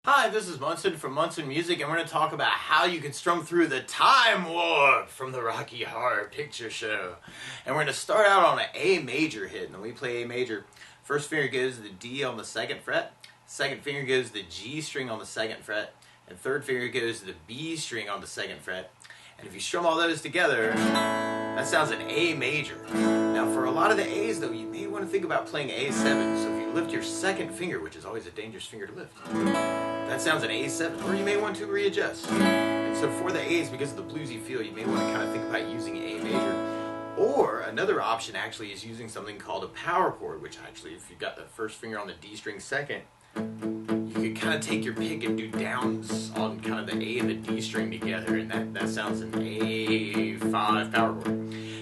Hi, this is Munson from Munson Music, and we're going to talk about how you can strum through the Time Warp from the Rocky Horror Picture Show. And we're going to start out on an A major hit, and when we play A major, first finger goes to the D on the second fret, second finger goes to the G string on the second fret, and third finger goes to the B string on the second fret. And if you strum all those together, that sounds an A major. Now for a lot of the A's though, you may want to think about playing A7, so if you lift your second finger, which is always a dangerous finger to lift, that sounds an A7, or you may want to readjust. And so for the A's, because of the bluesy feel, you may want to kind of think about using A major. Or another option actually is using something called a power chord, which actually if you've got the first finger on the D string second, you could kind of take your pick and do downs on kind of the A and the D string together, and that sounds an A5 power chord.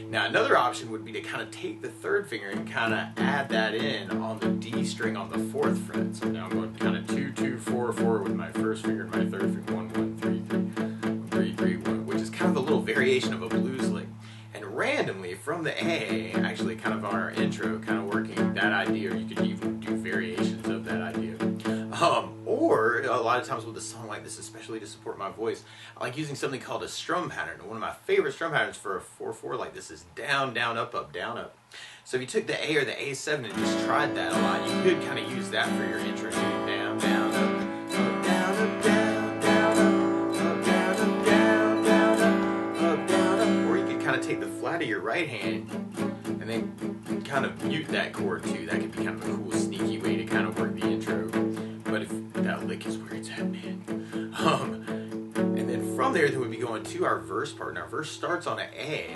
Now another option would be to kind of take the third finger and kind of add that in on the D string on the fourth fret. So now I'm going kind of 2, 2, 4, 4 with my first finger and my third finger, 1, 1, 3, 3, 1, 3, 3, 1, which is kind of a little variation of a blues lick. And randomly from the A, actually kind of on our intro, kind of working that idea, or you could even do variations of that idea. Or a lot of times with a song like this, especially to support my voice, I like using something called a strum pattern. One of my favorite strum patterns for a 4/4 like this is down, down, up, up, down, up. So if you took the A or the A7 and just tried that a lot, you could kind of use that for your intro. Down, down, up, down, up, down, down, up, down, up, down, down, up, down, up. Or you could kind of take the flat of your right hand and then kind of mute that chord too. That could be kind of a cool, sneaky way to kind of work the intro. But if that lick is where it's at, man. And then from there, then we'd be going to our verse part. And our verse starts on an A,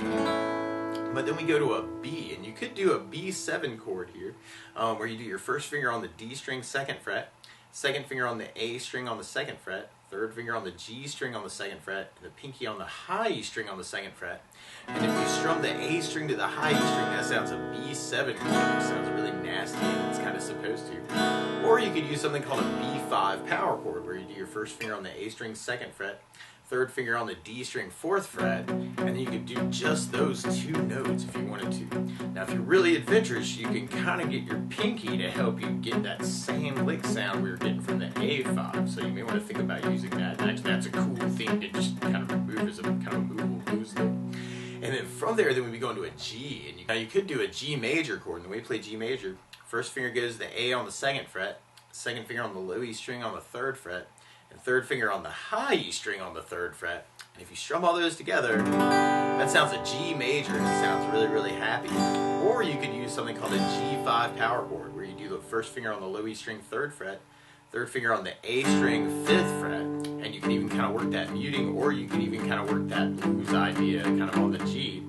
but then we go to a B. And you could do a B7 chord here, where you do your first finger on the D string, second fret, second finger on the A string on the second fret, third finger on the G string on the second fret, and the pinky on the high E string on the second fret. And if you strum the A string to the high E string, that sounds a B7 chord, which sounds really nasty and it's kind of supposed to. Or you could use something called a B5 power chord, where you do your first finger on the A string, second fret, third finger on the D string, fourth fret, and then you could do just those two notes if you wanted to. Now if you're really adventurous, you can kind of get your pinky to help you get that same lick sound we were getting from the A5, so you may want to think about using that. Actually, that's a cool thing to just kind of remove as a kind of a movable blues lick. And then from there, then we'd be going to a G, and now you could do a G major chord. And the way you play G major, first finger goes to the A on the second fret, second finger on the low E string on the third fret, and third finger on the high E string on the third fret. And if you strum all those together, that sounds a G major, and it sounds really, really happy. Or you could use something called a G5 power chord, where you do the first finger on the low E string, third fret, third finger on the A string, fifth fret, and you can even kind of work that muting, or you can even kind of work that blues idea kind of on the G.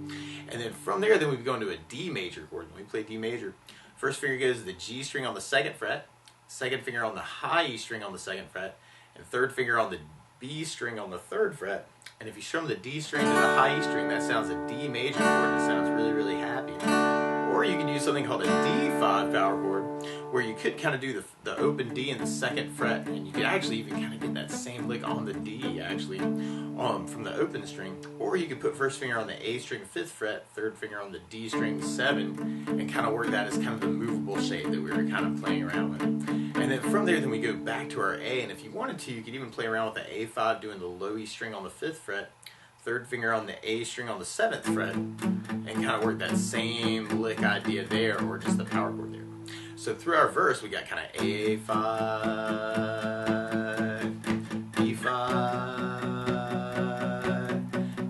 And then from there, then we go into a D major chord. When we play D major, first finger goes to the G string on the second fret, second finger on the high E string on the second fret, and third finger on the B string on the third fret. And if you strum the D string to the high E string, that sounds a D major chord. It sounds really, really happy. Or you can use something called a D5 power chord, where you could kind of do the open D in the second fret, and you could actually even kind of get that same lick on the D actually from the open string. Or you could put first finger on the A string, fifth fret, third finger on the D string, 7, and kind of work that as kind of the movable shape that we were kind of playing around with. And then from there, then we go back to our A, and if you wanted to, you could even play around with the A5, doing the low E string on the fifth fret, third finger on the A string on the seventh fret, and kind of work that same lick idea there, or just the power chord there. So through our verse, we got kind of A5, B5,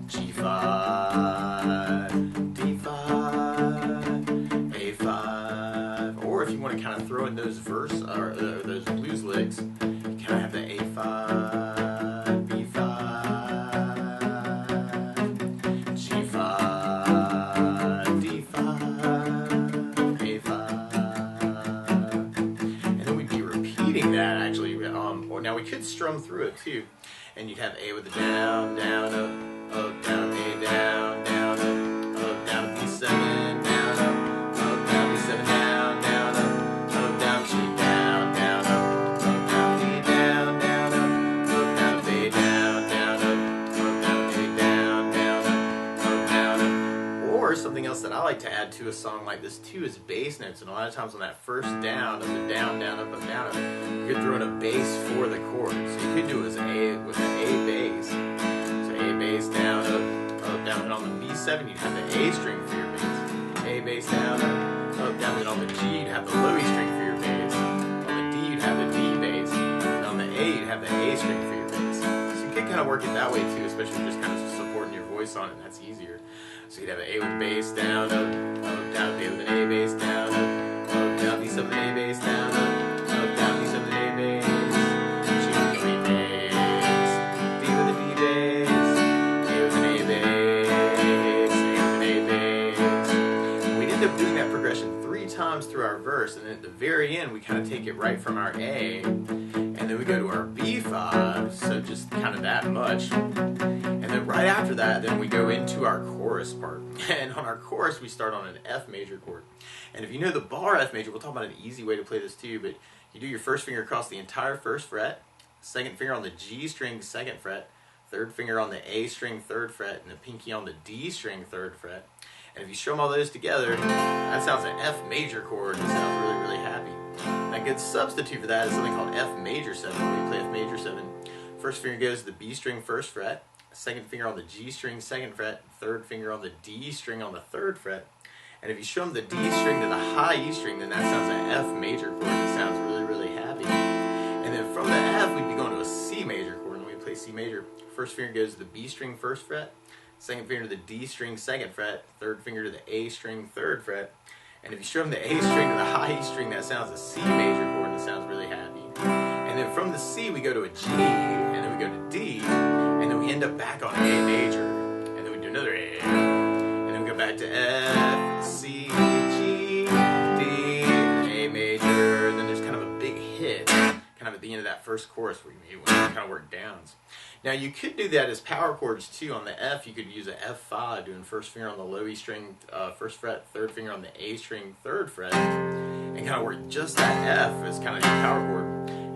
G5, D5, A5. Or if you want to kind of throw in those verse or those blues licks, you kind of have the A5, B5, G5, D5, A5. And then we'd be repeating that actually. Or now we could strum through it too. And you'd have A with the down, down, up, down, A, down, down, up, down, B7, down, up, down, B7, down, down, up, down, G, down, down, up, down, D, down, down, up, down, A, down, down, up, down, A, down, down, up, down. Or something else that I like to add to a song like this too is bass notes, and a lot of times on that first down of the down, down, up, down, up, you could throw in a bass for the chord. So you could do it as A with an A bass. So A bass down, up, down, and on the B7 you'd have the A string for your bass. A bass down, up, down, and on the G you'd have the low E string for your bass. On the D you'd have the D bass, and on the A you'd have the A string for your bass. So you could kind of work it that way too, especially if you're just kind of supporting your voice on it. That's easier. So you'd have an A with bass down, up, down, B with an A bass down, up, down, B7 A bass down, up, down, B7 A bass, G with an A bass, D with a D bass, A with an A bass, A with an A bass. We end up doing that progression 3 times through our verse, and then at the very end we kind of take it right from our A, and then we go to our B5, so just kind of that much. And then right after that, then we go into our chorus part. And on our chorus, we start on an F major chord. And if you know the bar F major, we'll talk about an easy way to play this too, but you do your first finger across the entire first fret, second finger on the G string, second fret, third finger on the A string, third fret, and the pinky on the D string, third fret. And if you strum all those together, that sounds an F major chord. It sounds really, really happy. And a good substitute for that is something called F major 7. When you play F major 7, first finger goes to the B string, first fret, second finger on the G string, second fret, third finger on the D string on the third fret. And if you strum the D string to the high E string, then that sounds an F major chord. It sounds really, really happy. And then from the F, we'd be going to a C major chord. And when we play C major, first finger goes to the B string, first fret, second finger to the D string, second fret, third finger to the A string, third fret. And if you strum the A string to the high E string, that sounds a C major chord, and it sounds really happy. And then from the C, we go to a G, and then we go to D, and then we end up back on A major, and then we do another A, and then we go back to F, C, G, D, A major, and then there's kind of a big hit, kind of at the end of that first chorus where you kind of work downs. Now you could do that as power chords too. On the F, you could use an F5, doing first finger on the low E string, first fret, third finger on the A string, third fret, and kind of work just that F as kind of your power chord.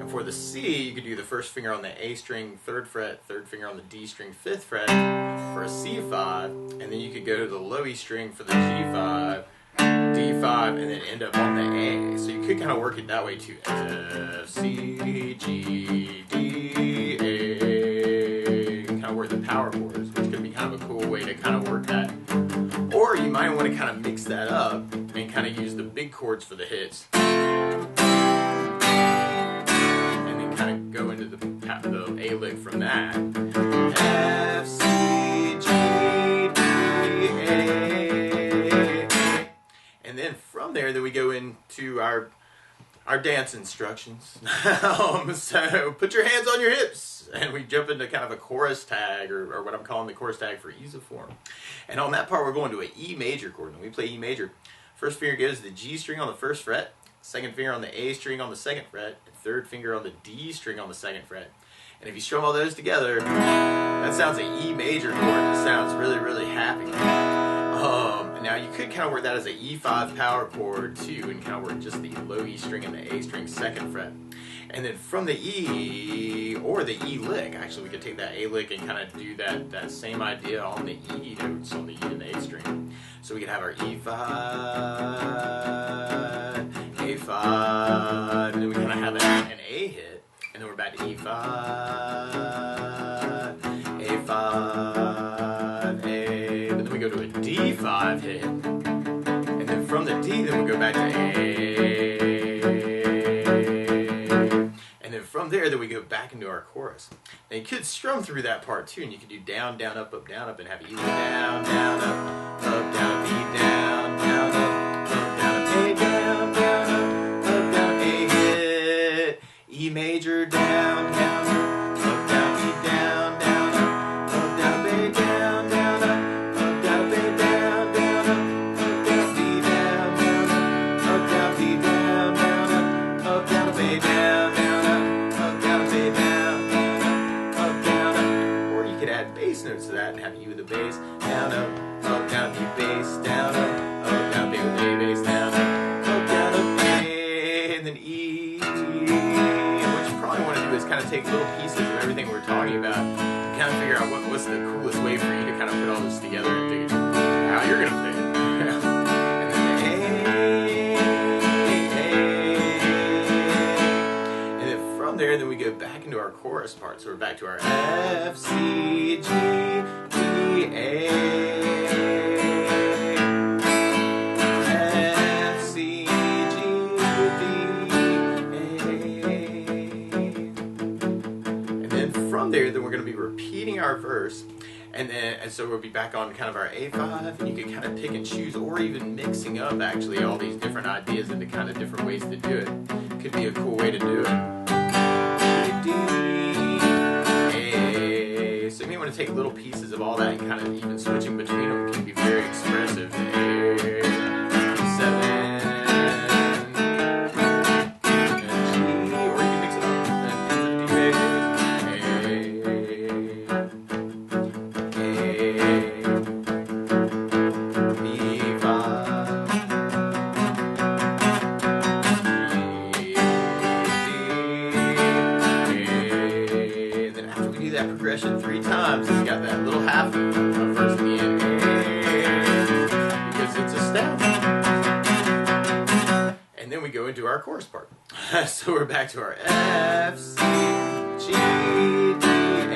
For the C, you could do the first finger on the A string, third fret, third finger on the D string, fifth fret for a C5, and then you could go to the low E string for the G5, D5, and then end up on the A. So you could kind of work it that way too. F, C, G, D, A. Kind of work the power chords, which could be kind of a cool way to kind of work that. Or you might want to kind of mix that up and kind of use the big chords for the hits. Kind of go into the A lick from that. F, C, G, D, A. And then from there, then we go into our dance instructions. So put your hands on your hips, and we jump into kind of a chorus tag, or what I'm calling the chorus tag for ease of form. And on that part, we're going to an E major chord. And we play E major. First finger goes to the G string on the first fret, second finger on the A string on the second fret, and third finger on the D string on the second fret. And if you strum all those together, that sounds an E major chord. It sounds really, really happy. Now you could kind of work that as an E5 power chord too, and kind of work just the low E string and the A string second fret. And then from the E, or the E lick, actually we could take that A lick and kind of do that same idea on the E notes, on the E and the A string. So we could have our E5, A5, and then we kind of have an A hit, and then we're back to E5, A5, A, but then we go to a D5 hit, and then from the D, then we go back to A, and then from there, then we go back into our chorus. Now you could strum through that part too, and you could do down, down, up, and have E down, down, up, down, B down, down, up, down, A down, down, up, A hit, E major down, down, up, down, B down, down, up, down, A down, down, up, down, A down, down, up, down, B down, down, up, down, B down, down, up, down, A down, down, up, down, A down, down, up, down, or you could add bass notes to that and have E with the bass, down, up, down, B bass, down, up, down, B with A bass, down, up, down, up, A, and then E. And what you probably want to do is kind of take little pieces of everything we're talking about and kind of figure out what's the coolest way for you to kind of put all this together and figure out how you're going to play it. And then our chorus part. So we're back to our F, C, G, D, A. F, C, G, D, A. And then from there, then we're going to be repeating our verse. And so we'll be back on kind of our A5, and you can kind of pick and choose, or even mixing up actually all these different ideas into kind of different ways to do it. Could be a cool way to do it. A. So you may want to take little pieces of all that and kind of even switching between them can be very expressive. A, 7. Progression 3 times. It's got that little half verse at the end because it's astounding. And then we go into our chorus part. So we're back to our F, C, G, D, A.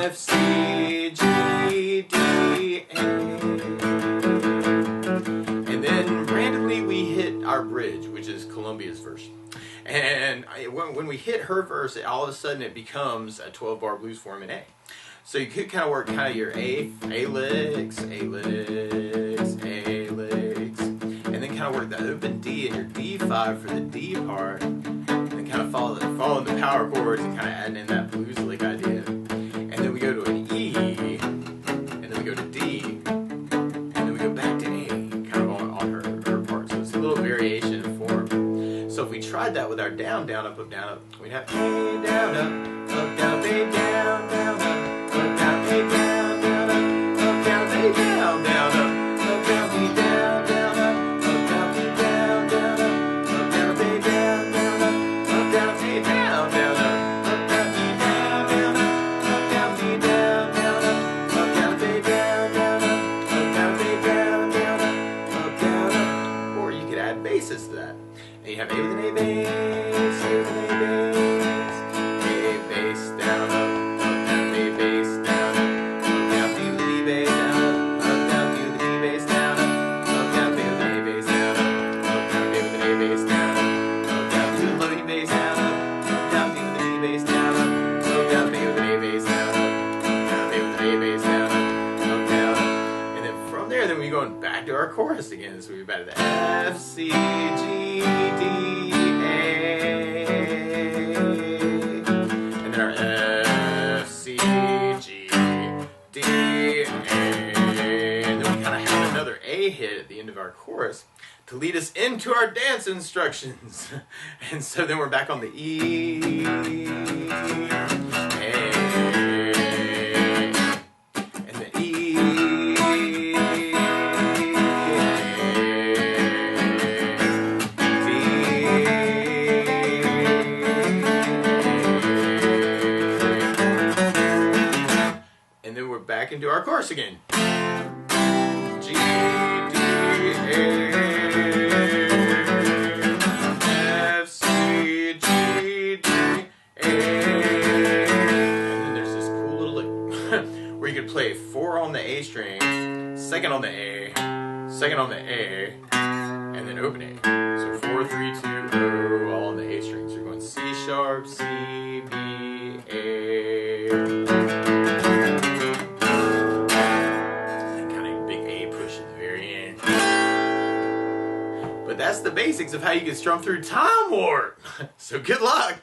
F, C, G, D, A. And then randomly we hit our bridge, which is Columbia's verse. And when we hit her verse, all of a sudden it becomes a 12-bar blues form in A. So you could kind of work kind of your A licks, and then kind of work the open D and your D5 for the D part, and then kind of follow the power chords and kind of adding in that blues lick idea. And then we go to an E, and then we go to D, and then we go back to A, kind of on her part. So it's a little variation in form. So if we tried that with our down, down, up, we'd have A, down, up, down, A, down, down, up, down, A, down, down, up, down, A, down, down, up, down, B, down, down, up, down, B, down, down, up, down, A, down, down, up, down, A, down, down, up, down, B, down, down, up, down, B, down, down, up, down, A, down, down, up, down, A, down, down, up, or you could add basses to that. And you have A with an A bass, A with an A bass, A bass down, up, down, A bass down, down, B with an E bass down, down, B with an E bass down, down, B with an A bass down, down, A with an A bass down, down, B with an E bass down, down, B with an E bass down, down, B with an A bass down, down, A with an A bass down, down. And then from there, then we're going back to our chorus again. So we're back to the F, C, G, D, A, and then our F, C, G, D, A, and then we kind of have another A hit at the end of our chorus to lead us into our dance instructions. And so then we're back on the E, A, and the E, back into our chorus again. G, D, A, F, C, G, D, A. And then there's this cool little lick where you could play 4 on the A string, 2nd on the A, 2nd on the A, and then open A. So 4, 3, 2, O, all on the A string. So you're going C sharp, C, B, A. But that's the basics of how you can strum through Time Warp. So good luck.